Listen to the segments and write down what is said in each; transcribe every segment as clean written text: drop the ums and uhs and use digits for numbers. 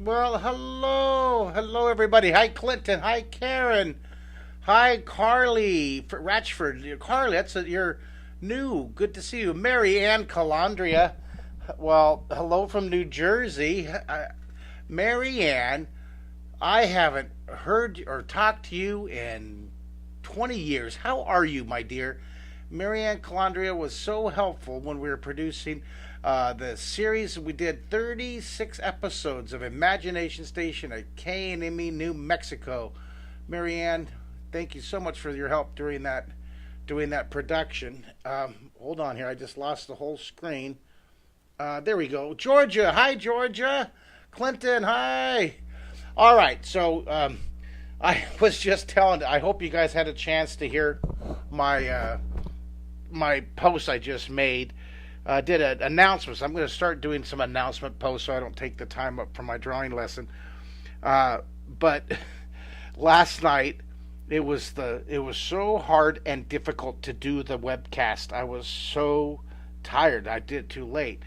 Well, hello, everybody. Hi, Clinton. Hi, Karen. Hi, Carly Ratchford. Carly, you're new. Good to see you. Mary Ann Calandria. Well, hello from New Jersey. Mary Ann, I haven't heard or talked to you in 20 years. How are you, my dear? Marianne Calandria was so helpful when we were producing the series. We did 36 episodes of Imagination Station at K&ME, New Mexico. Marianne, thank you so much for your help during that doing that production. Hold on here, I just lost the whole screen. There we go. Georgia, hi Georgia. Clinton, hi. All right, so I was just telling. I hope you guys had a chance to hear my post I just made. Did an announcements. I'm going to start doing some announcement posts so I don't take the time up for my drawing lesson. But last night it was so hard and difficult to do the webcast. I was so tired. I did it too late.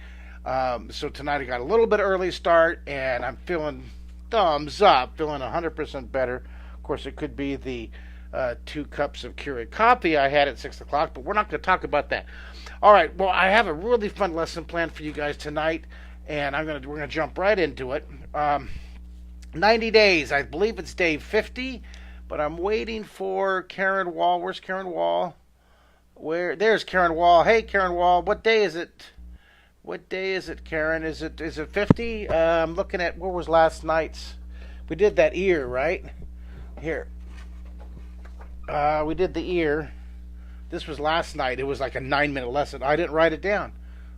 So tonight I got a little bit early start, and I'm feeling thumbs up, feeling 100% better. Of course, it could be the 2 cups of Keurig coffee I had at 6 o'clock, but we're not going to talk about that. All right, well, I have a really fun lesson planned for you guys tonight, and we're going to jump right into it. 90 days, I believe it's day 50, but I'm waiting for Karen Wall. Where's Karen Wall? There's Karen Wall. Hey, Karen Wall, what day is it? What day is it, Karen? Is it 50? I'm looking at what was last night's. We did that ear, right? Here. We did the ear. This was last night. It was like a 9-minute lesson. I didn't write it down.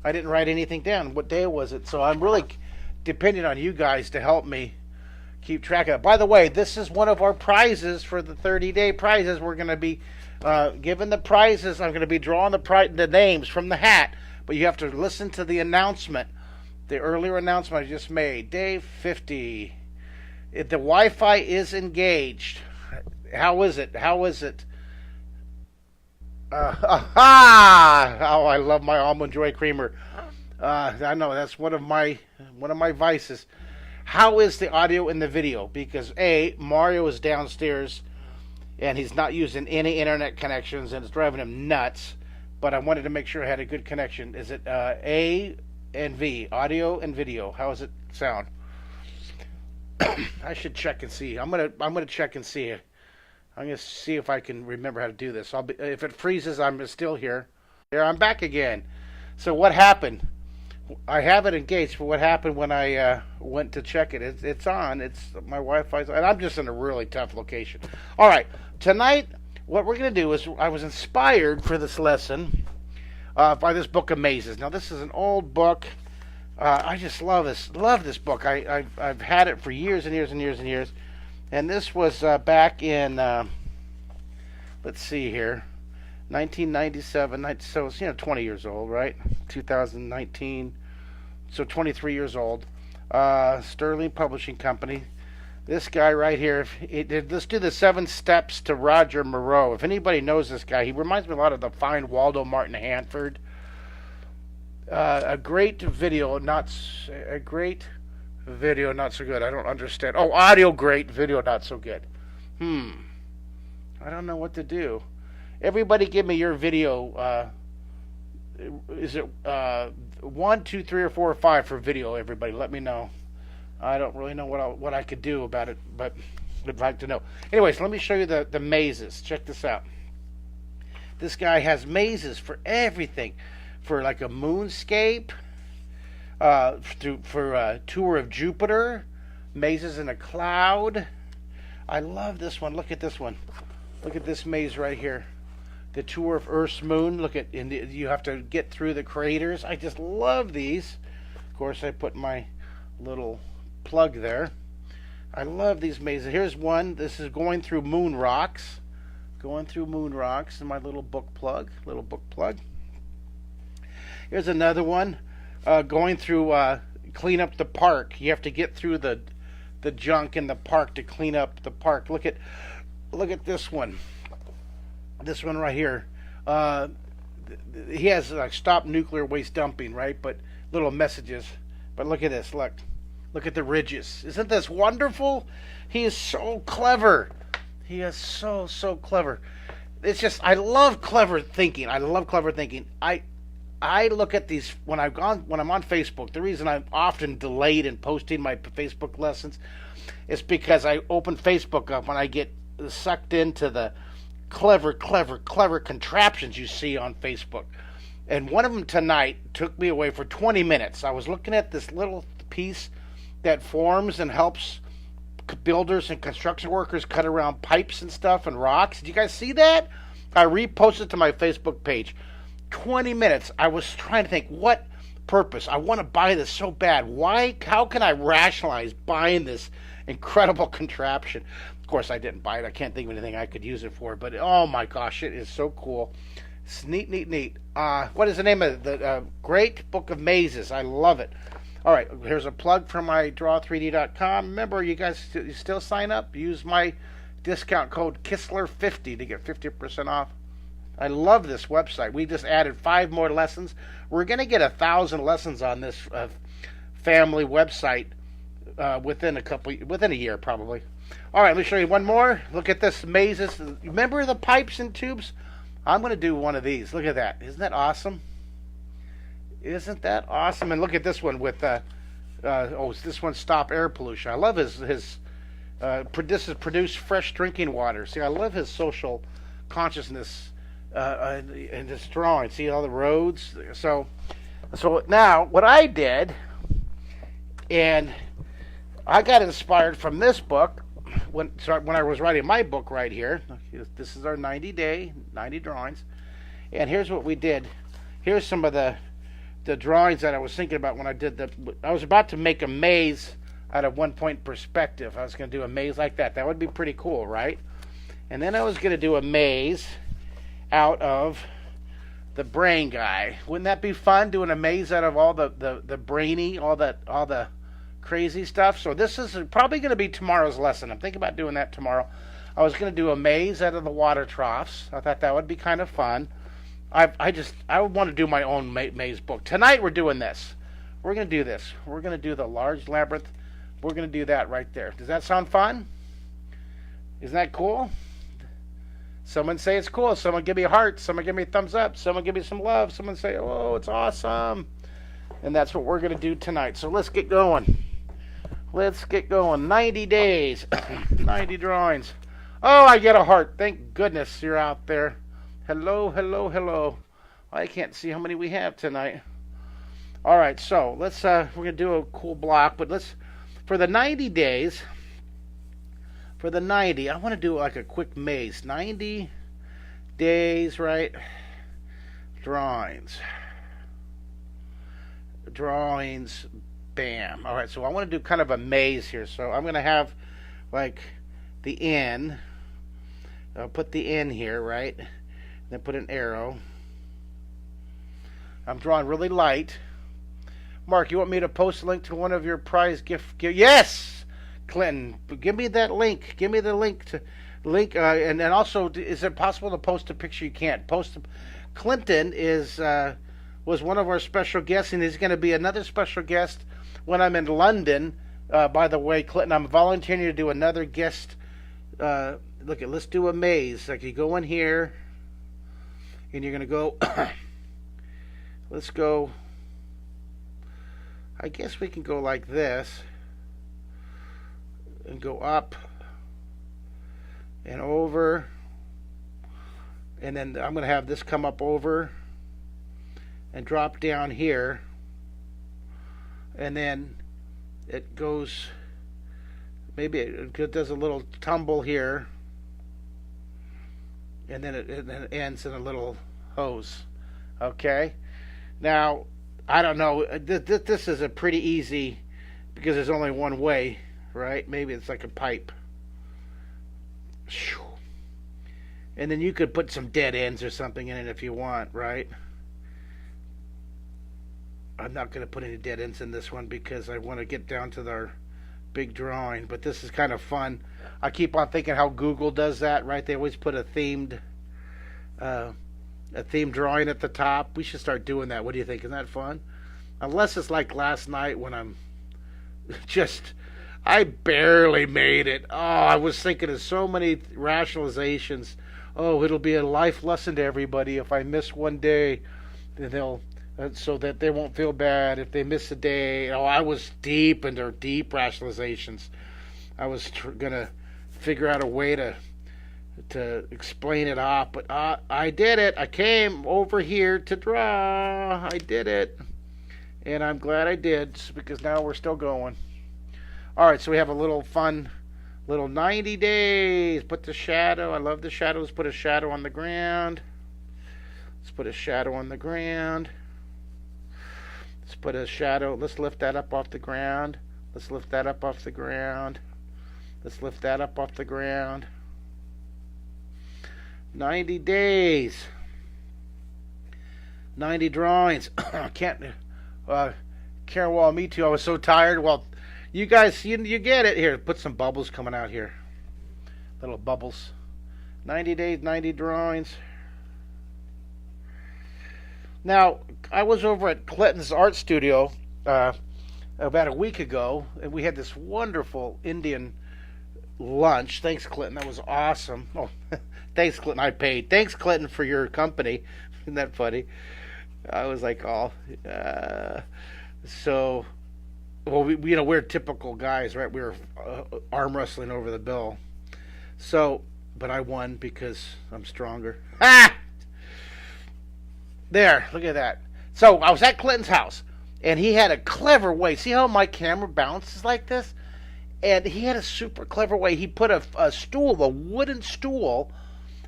I didn't write anything down. What day was it? So I'm really depending on you guys to help me keep track of it. By the way, this is one of our prizes for the 30-day prizes. We're going to be giving the prizes. I'm going to be drawing the names from the hat. But you have to listen to the announcement, the earlier announcement I just made. Day 50. The Wi-Fi is engaged. How is it? Aha! Oh, I love my almond joy creamer. I know that's one of my vices. How is the audio and the video? Because Mario is downstairs and he's not using any internet connections and it's driving him nuts. But I wanted to make sure I had a good connection. Is it A and V, audio and video? How does it sound? I should check and see. I'm gonna check and see. I'm gonna see if I can remember how to do this. If it freezes, I'm still here. There, I'm back again. So what happened? I have it engaged, but what happened when I went to check it? It's on. It's my Wi-Fi's on. And I'm just in a really tough location. All right, tonight. What we're going to do is, I was inspired for this lesson by this book, Amazes. Now, this is an old book. I just love this book. I've had it for years and years and years and years. And this was back in, let's see here, 1997. So it's 20 years old, right? 2019. So 23 years old. Sterling Publishing Company. This guy right here, let's do the 7 steps to Roger Moreau. If anybody knows this guy, he reminds me a lot of the fine Waldo Martin Hanford. A great video, not so good. I don't understand. Oh, audio great, video not so good. I don't know what to do. Everybody give me your video. Is it 1, 2, 3, or 4, or 5 for video, everybody? Let me know. I don't really know what I could do about it, but I'd like to know. Anyways, let me show you the mazes. Check this out. This guy has mazes for everything, for like a moonscape, for a tour of Jupiter, mazes in a cloud. I love this one. Look at this one. Look at this maze right here. The tour of Earth's moon. You have to get through the craters. I just love these. Of course, I put my little plug there. I love these mazes. Here's one. This is going through moon rocks. Going through moon rocks in my little book plug. Here's another one. Going through clean up the park. You have to get through the junk in the park to clean up the park. Look at this one. This one right here. He has like stop nuclear waste dumping, right? But little messages. But look at this. Look. Look at the ridges. Isn't this wonderful? He is so clever. He is so clever. It's just I love clever thinking. I love clever thinking. I look at these when I'm on Facebook. The reason I'm often delayed in posting my Facebook lessons is because I open Facebook up and I get sucked into the clever contraptions you see on Facebook. And one of them tonight took me away for 20 minutes. I was looking at this little piece that forms and helps builders and construction workers cut around pipes and stuff and rocks. Did you guys see that? I reposted to my Facebook page. 20 minutes. I was trying to think, what purpose? I want to buy this so bad. Why? How can I rationalize buying this incredible contraption? Of course, I didn't buy it. I can't think of anything I could use it for. But oh my gosh, it is so cool. It's neat. What is the name of the Great Book of Mazes? I love it. All right, here's a plug for my draw3d.com. Remember, you guys you still sign up. Use my discount code Kistler50 to get 50% off. I love this website. We just added 5 more lessons. We're going to get 1,000 lessons on this family website within a year probably. All right, let me show you one more. Look at this mazes. Remember the pipes and tubes? I'm going to do one of these. Look at that. Isn't that awesome? Isn't that awesome? And look at this one with this one's stop air pollution. I love his this is produce fresh drinking water. See, I love his social consciousness in this drawing. See all the roads. So now what I did, and I got inspired from this book when I was writing my book right here. This is our 90 drawings, and here's what we did. Here's some of the drawings that I was thinking about when I did I was about to make a maze out of 1 point perspective. I was going to do a maze like that. That would be pretty cool, right? And then I was going to do a maze out of the brain guy. Wouldn't that be fun, doing a maze out of all the brainy, all the crazy stuff? So this is probably going to be tomorrow's lesson. I'm thinking about doing that tomorrow. I was going to do a maze out of the water troughs. I thought that would be kind of fun. I want to do my own maze book. Tonight we're doing this. We're going to do this. We're going to do the large labyrinth. We're going to do that right there. Does that sound fun? Isn't that cool? Someone say it's cool. Someone give me a heart. Someone give me a thumbs up. Someone give me some love. Someone say, oh, it's awesome. And that's what we're going to do tonight. So let's get going. 90 days. 90 drawings. Oh, I get a heart. Thank goodness you're out there. Hello. I can't see how many we have tonight. All right, so let's we're going to do a cool block, but for the 90 days, I want to do like a quick maze. 90 days, right? Drawings, bam. All right, so I want to do kind of a maze here. So I'm going to have like the N. I'll put the N here, right? Then put an arrow. I'm drawing really light. Mark, you want me to post a link to one of your prize gift? Yes, Clinton, give me that link. Give me the link and then also, is it possible to post a picture? You can't post. Clinton was one of our special guests, and he's going to be another special guest when I'm in London. By the way, Clinton, I'm volunteering to do another guest. Let's do a maze. Like you go in here. And you're going to go, let's go, I guess we can go like this, and go up, and over, and then I'm going to have this come up over, and drop down here, and then it goes, maybe it does a little tumble here, and then it ends in a little hose. Okay? Now, I don't know. This is a pretty easy, because there's only one way, right? Maybe it's like a pipe. And then you could put some dead ends or something in it if you want, right? I'm not going to put any dead ends in this one because I want to get down to our big drawing, but this is kind of fun. I keep on thinking how Google does that, right? They always put a themed drawing at the top. We should start doing that. What do you think? Isn't that fun? Unless it's like last night when I'm Just, I barely made it. Oh, I was thinking of so many rationalizations. Oh, it'll be a life lesson to everybody if I miss one day, then they'll so that they won't feel bad if they miss a day. Oh, I was deep into deep rationalizations. I was gonna figure out a way to explain it off, but I did it. I came over here to draw. I did it, and I'm glad I did because now we're still going. All right, so we have a little fun, little 90 days. Put the shadow. I love the shadows. Put a shadow on the ground. Let's put a shadow on the ground. Let's put a shadow. Let's lift that up off the ground. Let's lift that up off the ground. Let's lift that up off the ground. 90 days. 90 drawings. I can't. Karen Wall, me too. I was so tired. Well, you guys, you get it. Here, put some bubbles coming out here. Little bubbles. 90 days, 90 drawings. Now, I was over at Clinton's art studio about a week ago, and we had this wonderful Indian lunch. Thanks, Clinton. That was awesome. Oh, thanks, Clinton. I paid. Thanks, Clinton, for your company. Isn't that funny? I was like, oh, so, well, we're typical guys, right? We were arm wrestling over the bill. So, but I won because I'm stronger. Ah! There, look at that. So I was at Clinton's house, and he had a clever way. See how my camera bounces like this? And he had a super clever way. He put a stool, a wooden stool,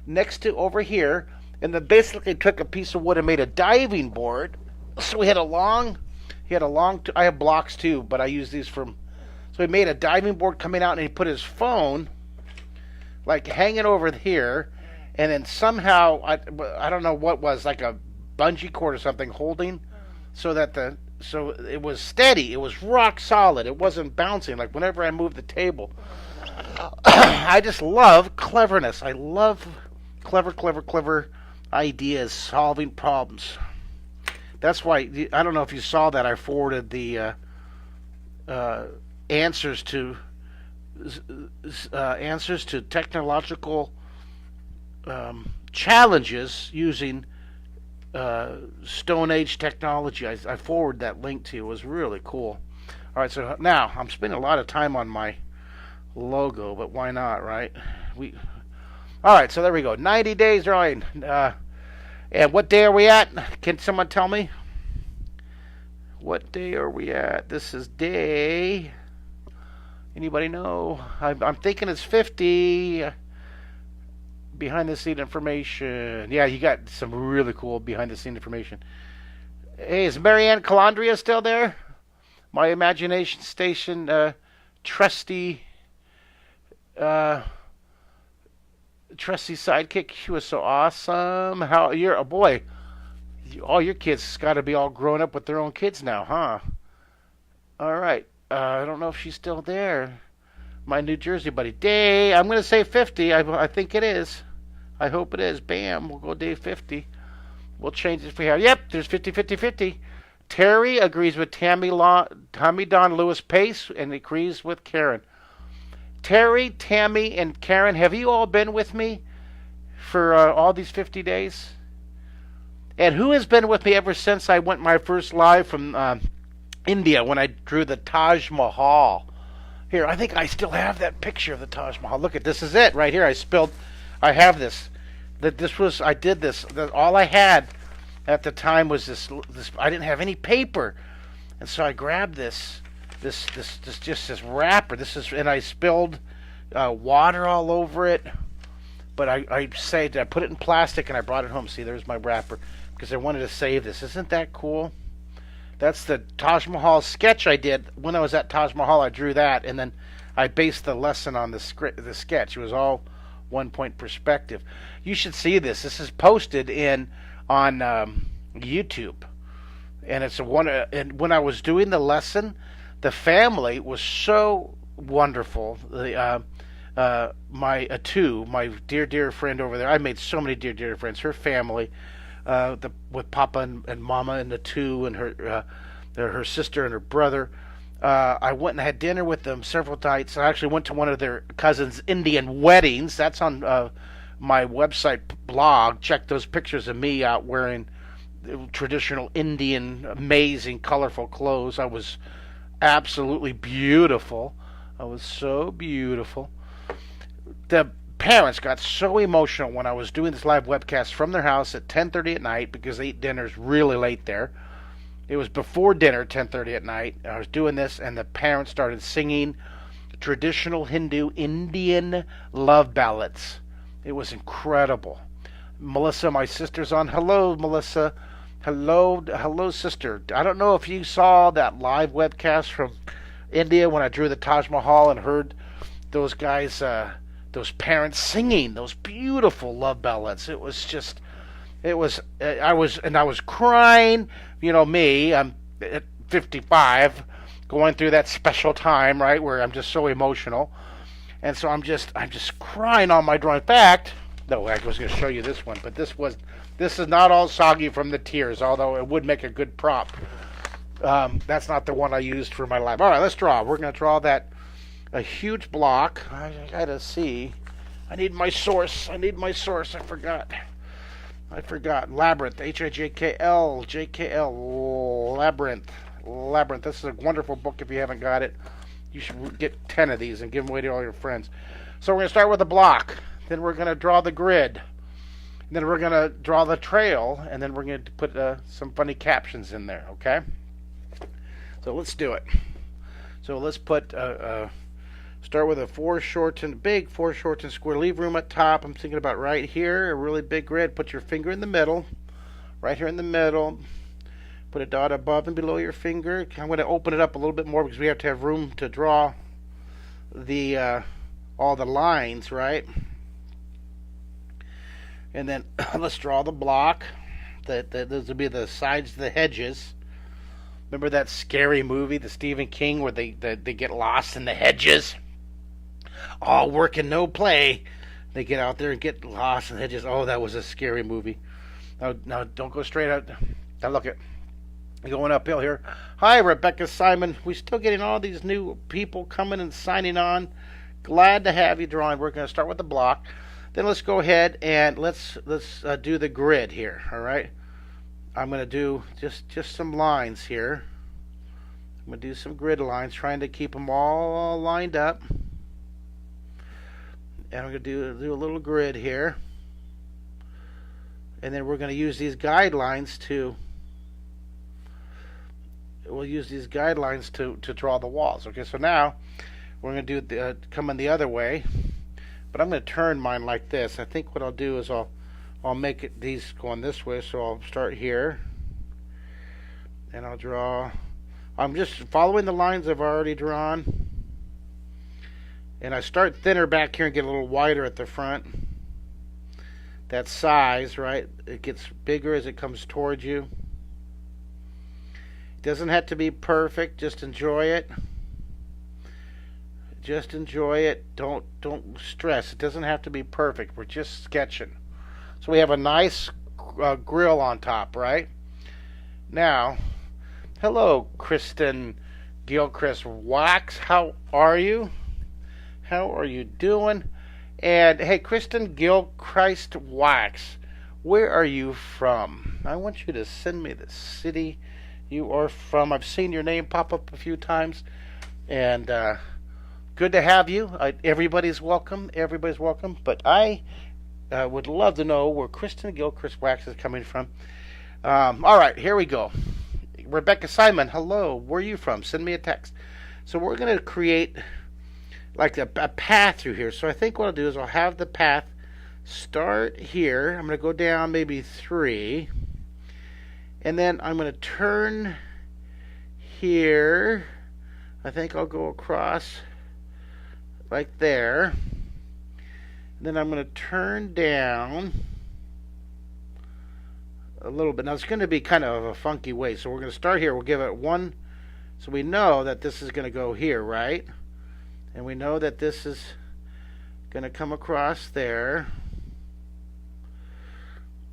next to over here, and then basically took a piece of wood and made a diving board. So he had a long, I have blocks too, but I use these from, so he made a diving board coming out, and he put his phone, like, hanging over here, and then somehow, I don't know what was, like a bungee cord or something holding, so it was steady. It was rock solid. It wasn't bouncing like whenever I moved the table. I just love cleverness. I love clever ideas, solving problems. That's why I don't know if you saw that I forwarded the answers to technological challenges using Stone Age technology. I forwarded that link to you. It was really cool. All right, so now I'm spending a lot of time on my logo, but why not, right? All right, so there we go. 90 days drawing. And what day are we at? Can someone tell me? What day are we at? This is day. Anybody know? I'm thinking it's 50. Behind the scene information. Yeah, you got some really cool behind the scene information. Hey, is Marianne Calandria still there? My imagination station trusty sidekick. She was so awesome. How you're a boy. All your kids got to be all grown up with their own kids now, huh? All right. I don't know if she's still there. My New Jersey buddy. Day, I'm going to say 50. I think it is. I hope it is. Bam. We'll go day 50. We'll change it if we have. Yep, there's 50, 50, 50. Terry agrees with Tammy Don Lewis Pace and agrees with Karen. Terry, Tammy, and Karen, have you all been with me for all these 50 days? And who has been with me ever since I went my first live from India when I drew the Taj Mahal? Here, I think I still have that picture of the Taj Mahal. Look at this. Is it right here. I have this. I did this. All I had at the time was this. I didn't have any paper, and so I grabbed this wrapper. And I spilled water all over it. But I put it in plastic and I brought it home. See, there's my wrapper because I wanted to save this. Isn't that cool? That's the Taj Mahal sketch I did. When I was at Taj Mahal, I drew that, and then I based the lesson on the sketch. It was all 1 point perspective. You should see this. This is posted on YouTube, and it's and when I was doing the lesson, the family was so wonderful. My dear friend over there. I made so many dear friends. Her family. With Papa and Mama and the two and her sister and her brother, I went and had dinner with them several nights. I actually went to one of their cousins' Indian weddings. That's on my website blog. Check those pictures of me out wearing traditional Indian, amazing, colorful clothes. I was absolutely beautiful. I was so beautiful. The parents got so emotional when I was doing this live webcast from their house at 10:30 at night because they eat dinners really late there. It was before dinner, 10:30 at night. I was doing this, and the parents started singing traditional Hindu Indian love ballads. It was incredible. Melissa, my sister's on. Hello, Melissa. Hello, sister. I don't know if you saw that live webcast from India when I drew the Taj Mahal and heard those guys, those parents singing those beautiful love ballads. It was just, I was crying. You know me, I'm at 55, going through that special time, right, where I'm just so emotional. And so I'm just crying on my drawing. In fact, no, I was going to show you this one, but this is not all soggy from the tears, although it would make a good prop. That's not the one I used for my live. All right, let's draw. We're going to draw a huge block. I got to see. I need my source. I forgot. Labyrinth. Hijkl. JKL. Labyrinth. This is a wonderful book if you haven't got it. You should get 10 of these and give them away to all your friends. So we're going to start with a block. Then we're going to draw the grid. Then we're going to draw the trail. And then we're going to put some funny captions in there, okay? So let's do it. So let's put... start with a big foreshortened square. Leave room at top. I'm thinking about right here, a really big grid. Put your finger in the middle, right here in the middle. Put a dot above and below your finger. I'm going to open it up a little bit more because we have to have room to draw the all the lines, right? And then let's draw the block. Those will be the sides of the hedges. Remember that scary movie, the Stephen King, where they get lost in the hedges? All work and no play. They get out there and get lost in the hedges. Oh, that was a scary movie. Now don't go straight out. Now look at going uphill here. Hi, Rebecca Simon. We're still getting all these new people coming and signing on. Glad to have you drawing. We're going to start with the block. Then let's go ahead and let's do the grid here. All right. I'm going to do just some lines here. I'm going to do some grid lines, trying to keep them all lined up. And I'm going to do a little grid here. And then we're going to use these guidelines to draw the walls. Okay, so now we're going to do coming the other way. But I'm going to turn mine like this. I think what I'll do is I'll make these going this way. So I'll start here. And I'll draw. I'm just following the lines I've already drawn. And I start thinner back here and get a little wider at the front. That size, right? It gets bigger as it comes towards you. It doesn't have to be perfect. Just enjoy it. Just enjoy it. Don't stress. It doesn't have to be perfect. We're just sketching. So we have a nice grill on top, right? Now, hello, Kristen Gilchrist Wax. How are you? How are you doing? And hey, Kristen Gilchrist Wax, where are you from? I want you to send me the city you are from. I've seen your name pop up a few times, and good to have you. Everybody's welcome. Everybody's welcome. But I would love to know where Kristen Gilchrist Wax is coming from. All right, here we go. Rebecca Simon, hello. Where are you from? Send me a text. So we're going to create like a path through here. So I think what I'll do is I'll have the path start here. I'm going to go down maybe 3. And then I'm going to turn here. I think I'll go across like there. And then I'm going to turn down a little bit. Now it's going to be kind of a funky way. So we're going to start here. We'll give it 1. So we know that this is going to go here, right? And we know that this is going to come across there.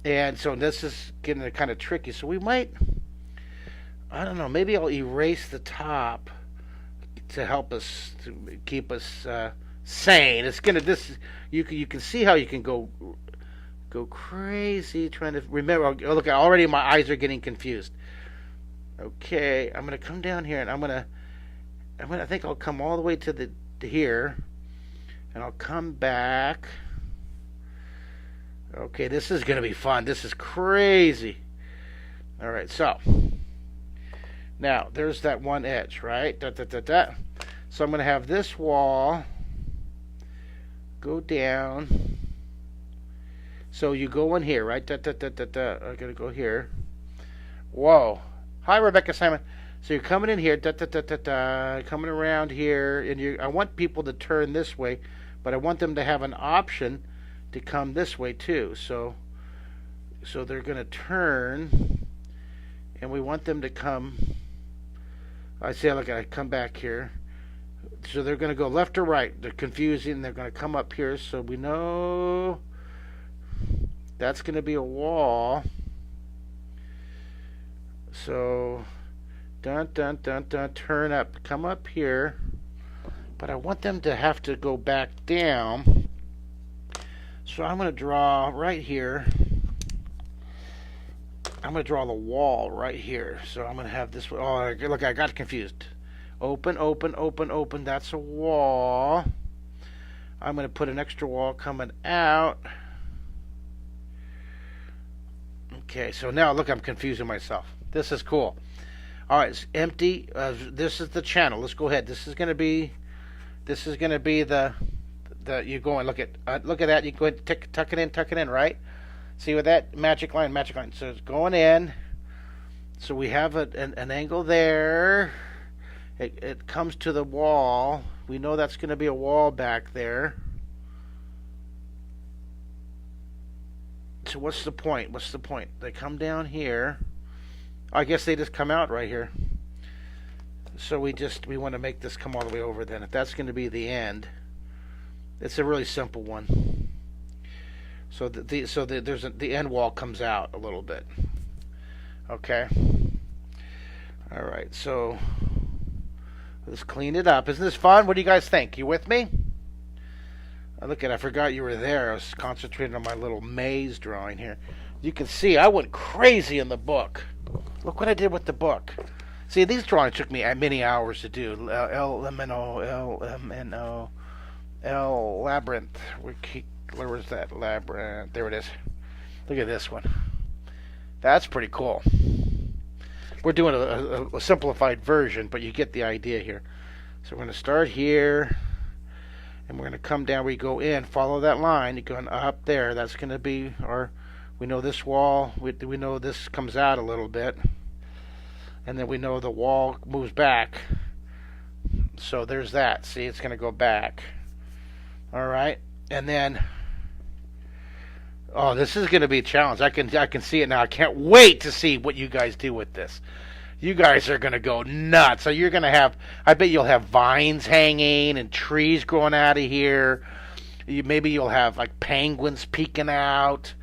And so this is getting kind of tricky. So we might, I don't know, maybe I'll erase the top to help us, to keep us sane. It's gonna this you can see how you can go crazy trying to remember. Oh, look, already my eyes are getting confused. Okay, I'm gonna come down here and I think I'll come all the way to here, and I'll come back. Okay, this is gonna be fun. This is crazy. All right, so now there's that one edge, right? So I'm gonna have this wall go down. So you go in here, right? I'm gonna go here. Whoa! Hi, Rebecca Simon. So you're coming in here, coming around here, and I want people to turn this way, but I want them to have an option to come this way too. So they're gonna turn, and we want them to come. I say, look, I come back here. So they're gonna go left or right. They're confusing. They're gonna come up here, so we know that's gonna be a wall. So, turn up, come up here, but I want them to have to go back down. So I'm going to draw right here. I'm going to draw the wall right here. So I'm going to have this. Oh, look, I got confused. Open. That's a wall. I'm going to put an extra wall coming out. Okay, so now look, I'm confusing myself. This is cool. All right, it's empty. This is the channel. Let's go ahead. This is going to be the you go and look at that. You go ahead and tuck it in, right? See with that magic line. So it's going in. So we have an angle there. It comes to the wall. We know that's going to be a wall back there. So what's the point? They come down here. I guess they just come out right here. So we want to make this come all the way over then. If that's going to be the end, it's a really simple one. So the end wall comes out a little bit. Okay. All right. So let's clean it up. Isn't this fun? What do you guys think? You with me? I forgot you were there. I was concentrating on my little maze drawing here. You can see I went crazy in the book. Look what I did with the book. See, these drawings took me many hours to do. LMNO, labyrinth. Where was that labyrinth? There it is. Look at this one. That's pretty cool. We're doing a simplified version, but you get the idea here. So we're going to start here. And we're going to come down. We go in, follow that line. You're going up there. That's going to be our. We know this wall. We know this comes out a little bit, and then we know the wall moves back. So there's that. See, it's going to go back. All right, and then. Oh, this is going to be a challenge. I can see it now. I can't wait to see what you guys do with this. You guys are going to go nuts. So you're going to have, I bet you'll have vines hanging and trees growing out of here. Maybe you'll have like penguins peeking out.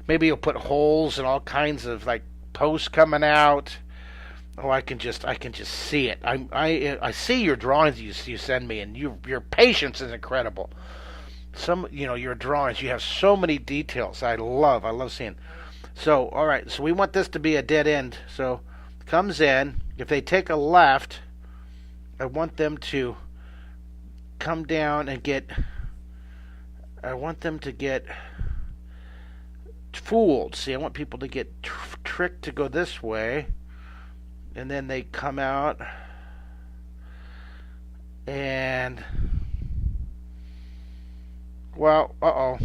Maybe you'll put holes and all kinds of like posts coming out. Oh, I can just see it. I see your drawings you send me, and your patience is incredible. Your drawings, you have so many details. I love seeing. So, all right. So we want this to be a dead end. So comes in. If they take a left, I want them to come down and get. I want them to get fooled. See, I want people to get tricked to go this way, and then they come out and. Well, uh-oh.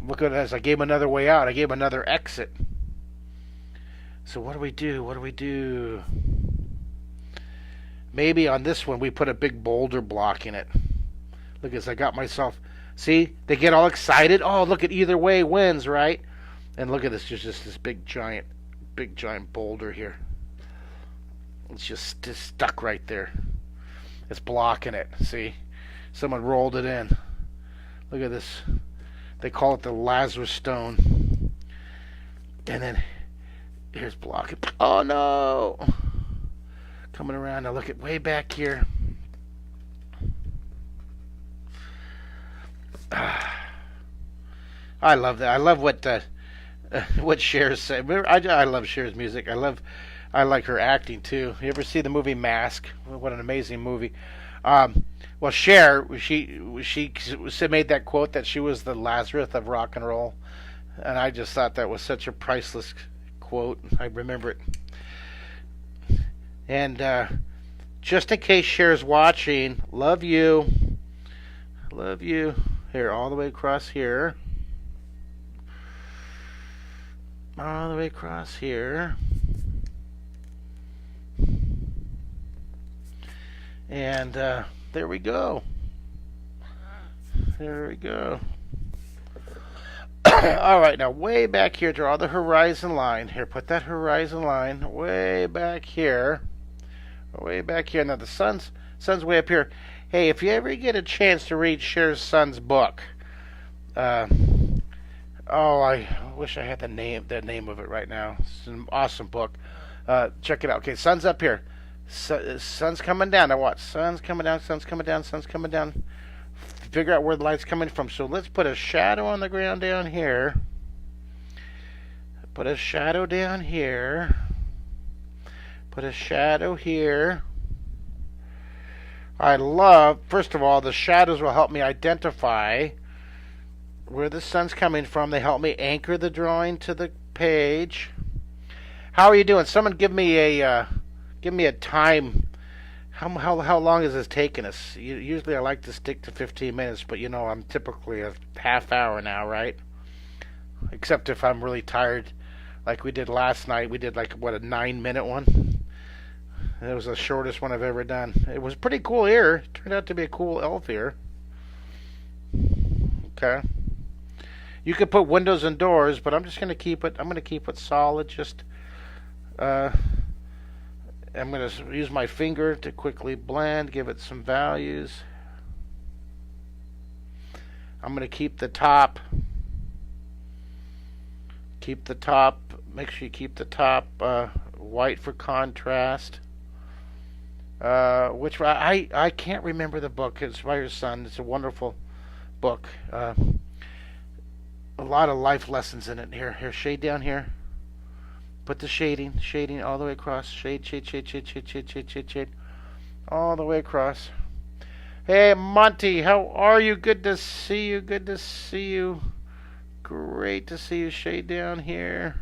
Look at this. I gave him another way out. I gave him another exit. So what do we do? Maybe on this one we put a big boulder block in it. Look at this. I got myself. See? They get all excited. Oh, look at either way wins, right? And look at this. There's just this big giant boulder here. It's just stuck right there. It's blocking it. See? Someone rolled it in. Look at this. They call it the Lazarus Stone. And then here's blocking. Oh no! Coming around. Now look at way back here. I love that. I love what Cher's said. I love Cher's music. I like her acting too. You ever see the movie Mask? What an amazing movie. Well, Cher, she made that quote that she was the Lazarus of rock and roll, and I just thought that was such a priceless quote. I remember it. And just in case Cher's watching, love you. Love you. Here, all the way across here. All the way across here. And there we go. There we go. All right, now way back here, draw the horizon line. Here, put that horizon line way back here. Way back here. Now the sun's way up here. Hey, if you ever get a chance to read Cher's son's book, I wish I had the name of it right now. It's an awesome book. Check it out. Okay, sun's up here. Sun's coming down. Now watch. Sun's coming down. Sun's coming down. Sun's coming down. Figure out where the light's coming from. So let's put a shadow on the ground down here. Put a shadow down here. Put a shadow here. First of all, the shadows will help me identify where the sun's coming from. They help me anchor the drawing to the page. How are you doing? Someone give me a time. How long is this taking us? Usually I like to stick to 15 minutes, but I'm typically a half hour now, right? Except if I'm really tired, like we did last night. We did a 9-minute one. It was the shortest one I've ever done. It was pretty cool ear. It turned out to be a cool elf ear. Okay. You could put windows and doors, but I'm just going to keep it. I'm going to keep it solid. I'm going to use my finger to quickly blend, give it some values. I'm going to keep the top. Make sure you keep the top white for contrast. Which I can't remember the book. It's by her son. It's a wonderful book. A lot of life lessons in it. Here, shade down here. Put the shading all the way across. Shade, all the way across. Hey, Monty, how are you? Good to see you. Great to see you. Shade down here.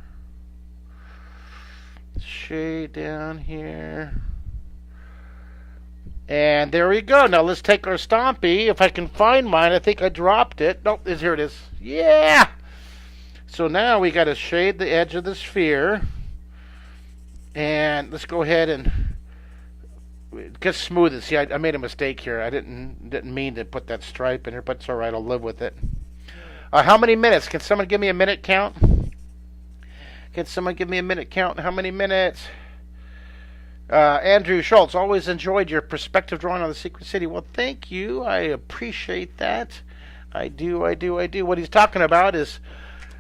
And there we go. Now let's take our Stompy. If I can find mine, I think I dropped it. Nope, here it is. Yeah! So now we got to shade the edge of the sphere. And let's go ahead and get smooth it. See, I made a mistake here. I didn't mean to put that stripe in here, but it's all right. I'll live with it. How many minutes? Can someone give me a minute count? How many minutes? Andrew Schultz, always enjoyed your perspective drawing on the Secret City. Well, thank you. I appreciate that. I do. What he's talking about is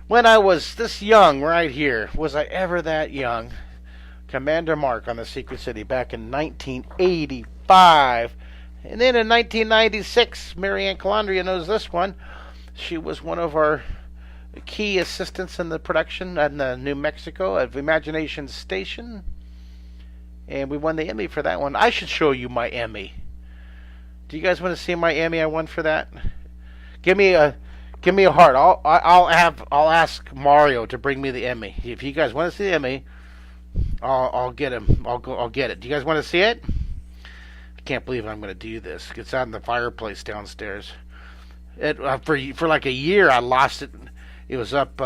when I was this young right here. Was I ever that young? Commander Mark on the Secret City back in 1985. And then in 1996, Marianne Calandria knows this one. She was one of our key assistants in the production in New Mexico of Imagination Station. And we won the Emmy for that one. I should show you my Emmy. Do you guys want to see my Emmy I won for that? Give me a heart. I'll ask Mario to bring me the Emmy. If you guys want to see the Emmy, I'll get him. I'll get it. Do you guys want to see it? I can't believe I'm going to do this. It's out in the fireplace downstairs. For like a year I lost it. It was up.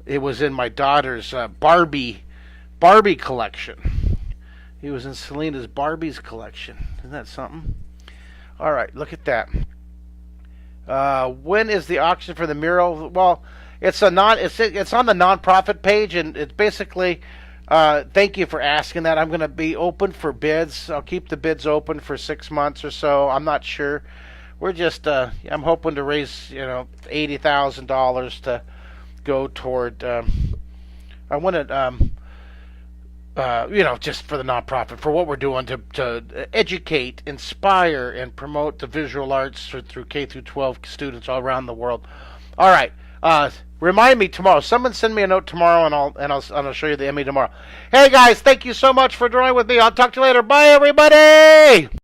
It was in my daughter's Barbie collection. He was in Selena's Barbie's collection. Isn't that something? All right, look at that. When is the auction for the mural? Well, it's on the nonprofit page, and it's basically. Thank you for asking that. I'm going to be open for bids. I'll keep the bids open for 6 months or so. I'm not sure. We're just. I'm hoping to raise $80,000 to go toward. I want to. just for the nonprofit, for what we're doing to educate, inspire, and promote the visual arts through K through 12 students all around the world. All right. Remind me tomorrow. Someone send me a note tomorrow, and I'll show you the Emmy tomorrow. Hey guys, thank you so much for drawing with me. I'll talk to you later. Bye, everybody.